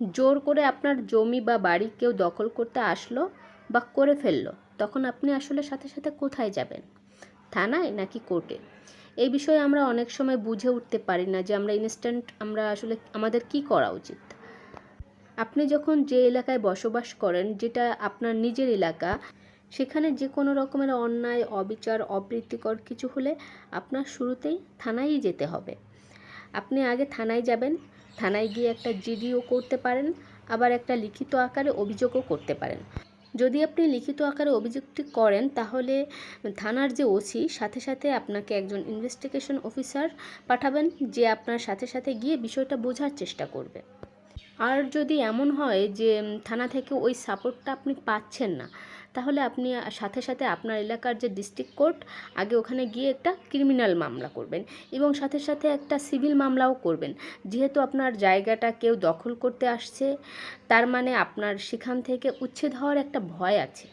জোর করে আপনার জমি বা বাড়ি কেউ দখল করতে আসলো বা করে ফেললো, তখন আপনি আসলে সাথে সাথে কোথায় যাবেন? থানায় নাকি কোর্টে? এই বিষয়ে আমরা অনেক সময় বুঝে উঠতে পারি না যে আমরা আসলে আমাদের কি করা উচিত। আপনি যখন যে এলাকায় বসবাস করেন, যেটা আপনার নিজের এলাকা, সেখানে যে কোনো রকমের অন্যায়, অবিচার, অপ্রীতিকর কিছু হলে আপনার শুরুতেই থানায়ই যেতে হবে। আপনি আগে থানায় যাবেন, থানায় গিয়ে একটা জিডিও করতে পারেন, আবার একটা লিখিত আকারে অভিযোগও করতে পারেন। যদি আপনি লিখিত আকারে অভিযোগটি করেন, তাহলে থানার যে ওসি সাথে সাথে আপনাকে একজন ইনভেস্টিগেশন অফিসার পাঠাবেন, যে আপনার সাথে সাথে গিয়ে বিষয়টা বোঝার চেষ্টা করবে। আর যদি এমন হয় যে থানা থেকে ওই সাপোর্টটা আপনি পাচ্ছেন না, তাহলে আপনি সাথে সাথে আপনার এলাকার যে ডিস্ট্রিক্ট কোর্ট, আগে ওখানে গিয়ে একটা ক্রিমিনাল মামলা করবেন এবং সাথে সাথে একটা সিভিল মামলাও করবেন। যেহেতু আপনার জায়গাটা কেউ দখল করতে আসছে, তার মানে আপনার সেখান থেকে উচ্ছেদ হওয়ার একটা ভয় আছে।